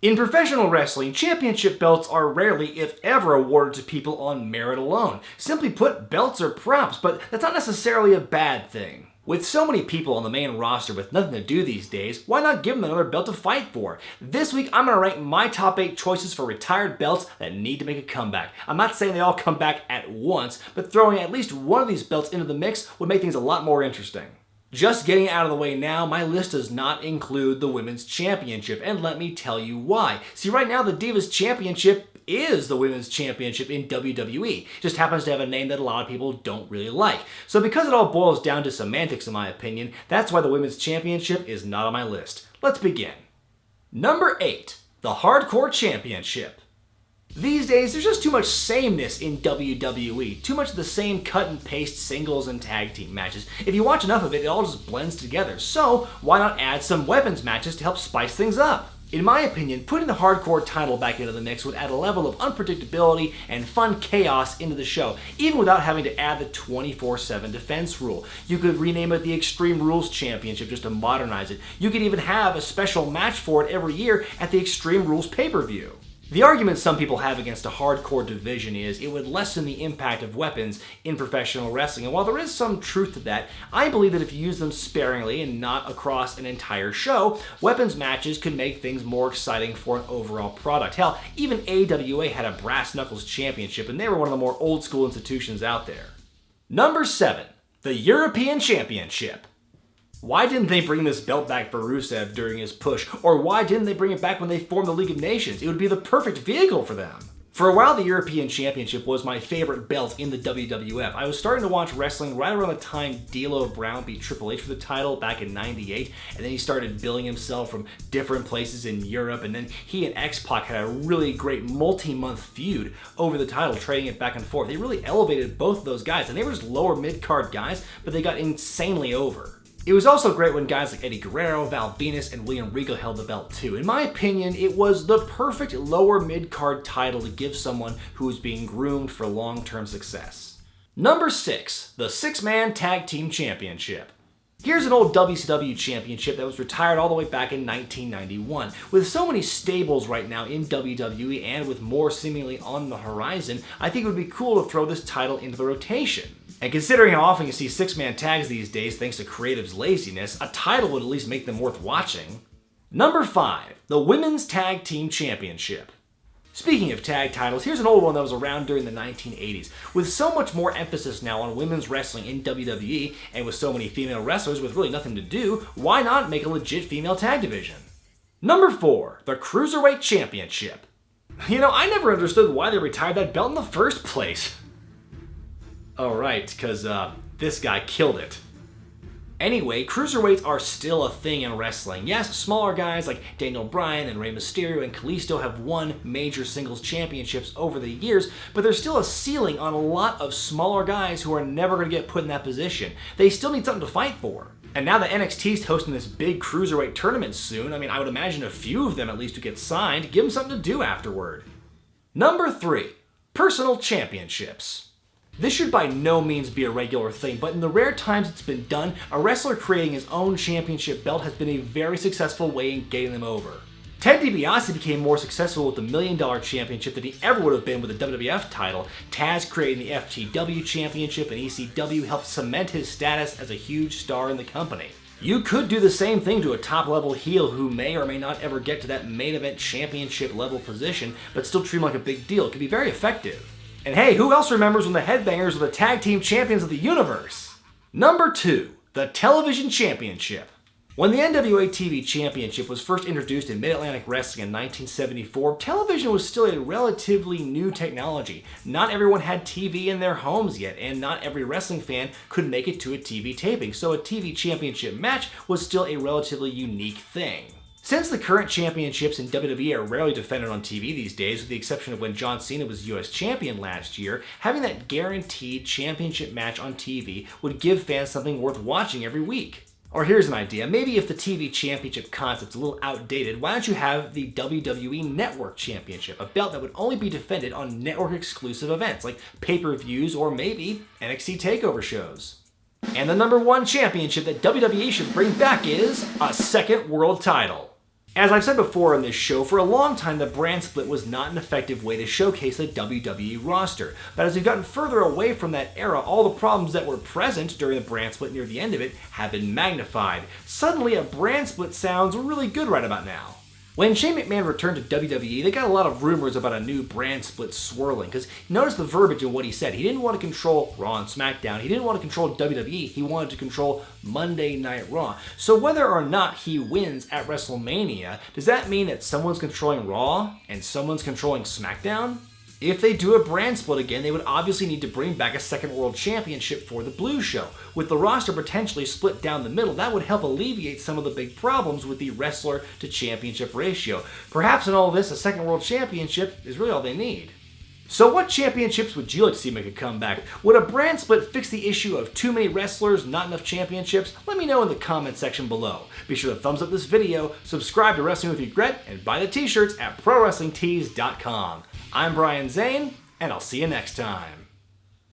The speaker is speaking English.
In professional wrestling, championship belts are rarely, if ever, awarded to people on merit alone. Simply put, belts are props, but that's not necessarily a bad thing. With so many people on the main roster with nothing to do these days, why not give them another belt to fight for? This week, I'm going to rank my top 8 choices for retired belts that need to make a comeback. I'm not saying they all come back at once, but throwing at least one of these belts into the mix would make things a lot more interesting. Just getting out of the way now, my list does not include the Women's Championship, and let me tell you why. See, right now the Divas Championship is the Women's Championship in WWE. It just happens to have a name that a lot of people don't really like. So because it all boils down to semantics in my opinion, that's why the Women's Championship is not on my list. Let's begin. Number 8, the Hardcore Championship. These days, there's just too much sameness in WWE. Too much of the same cut and paste singles and tag team matches. If you watch enough of it, it all just blends together. So, why not add some weapons matches to help spice things up? In my opinion, putting the Hardcore title back into the mix would add a level of unpredictability and fun chaos into the show, even without having to add the 24/7 defense rule. You could rename it the Extreme Rules Championship just to modernize it. You could even have a special match for it every year at the Extreme Rules pay-per-view. The argument some people have against a hardcore division is it would lessen the impact of weapons in professional wrestling, and while there is some truth to that, I believe that if you use them sparingly and not across an entire show, weapons matches could make things more exciting for an overall product. Hell, even AWA had a Brass Knuckles Championship, and they were one of the more old school institutions out there. Number 7, the European Championship. Why didn't they bring this belt back for Rusev during his push? Or why didn't they bring it back when they formed the League of Nations? It would be the perfect vehicle for them. For a while, the European Championship was my favorite belt in the WWF. I was starting to watch wrestling right around the time D'Lo Brown beat Triple H for the title back in '98, and then he started billing himself from different places in Europe, and then he and X-Pac had a really great multi-month feud over the title, trading it back and forth. They really elevated both of those guys, and they were just lower mid-card guys, but they got insanely over. It was also great when guys like Eddie Guerrero, Val Venus, and William Regal held the belt too. In my opinion, it was the perfect lower mid-card title to give someone who was being groomed for long-term success. Number 6, the 6-Man Tag Team Championship. Here's an old WCW championship that was retired all the way back in 1991. With so many stables right now in WWE and with more seemingly on the horizon, I think it would be cool to throw this title into the rotation. And considering how often you see 6-man tags these days thanks to creative's laziness, a title would at least make them worth watching. Number 5, the Women's Tag Team Championship. Speaking of tag titles, here's an old one that was around during the 1980s. With so much more emphasis now on women's wrestling in WWE, and with so many female wrestlers with really nothing to do, why not make a legit female tag division? Number 4, the Cruiserweight Championship. You know, I never understood why they retired that belt in the first place. Oh right, because this guy killed it. Anyway, cruiserweights are still a thing in wrestling. Yes, smaller guys like Daniel Bryan and Rey Mysterio and Kalisto have won major singles championships over the years, but there's still a ceiling on a lot of smaller guys who are never going to get put in that position. They still need something to fight for. And now that NXT's hosting this big cruiserweight tournament soon, I would imagine a few of them at least would get signed, give them something to do afterward. Number 3, personal championships. This should by no means be a regular thing, but in the rare times it's been done, a wrestler creating his own championship belt has been a very successful way in getting them over. Ted DiBiase became more successful with the $1 Million Championship than he ever would have been with the WWF title. Taz creating the FTW Championship, and ECW helped cement his status as a huge star in the company. You could do the same thing to a top-level heel who may or may not ever get to that main event championship level position, but still treat him like a big deal. It could be very effective. And hey, who else remembers when the Headbangers were the tag team champions of the universe? Number 2, the Television Championship. When the NWA TV Championship was first introduced in Mid-Atlantic Wrestling in 1974, television was still a relatively new technology. Not everyone had TV in their homes yet, and not every wrestling fan could make it to a TV taping, so a TV Championship match was still a relatively unique thing. Since the current championships in WWE are rarely defended on TV these days, with the exception of when John Cena was US champion last year, having that guaranteed championship match on TV would give fans something worth watching every week. Or here's an idea, maybe if the TV championship concept's a little outdated, why don't you have the WWE Network Championship, a belt that would only be defended on network exclusive events like pay-per-views or maybe NXT TakeOver shows. And the number 1 championship that WWE should bring back is a second world title. As I've said before on this show, for a long time the brand split was not an effective way to showcase the WWE roster. But as we've gotten further away from that era, all the problems that were present during the brand split near the end of it have been magnified. Suddenly a brand split sounds really good right about now. When Shane McMahon returned to WWE, they got a lot of rumors about a new brand split swirling, because notice the verbiage in what he said. He didn't want to control Raw and SmackDown. He didn't want to control WWE. He wanted to control Monday Night Raw. So whether or not he wins at WrestleMania, does that mean that someone's controlling Raw and someone's controlling SmackDown? If they do a brand split again, they would obviously need to bring back a second world championship for the Blue Show. With the roster potentially split down the middle, that would help alleviate some of the big problems with the wrestler to championship ratio. Perhaps in all this, a second world championship is really all they need. So what championships would you like to see make a comeback? Would a brand split fix the issue of too many wrestlers, not enough championships? Let me know in the comment section below. Be sure to thumbs up this video, subscribe to Wrestling with Regret, and buy the t-shirts at ProWrestlingTees.com. I'm Brian Zane, and I'll see you next time.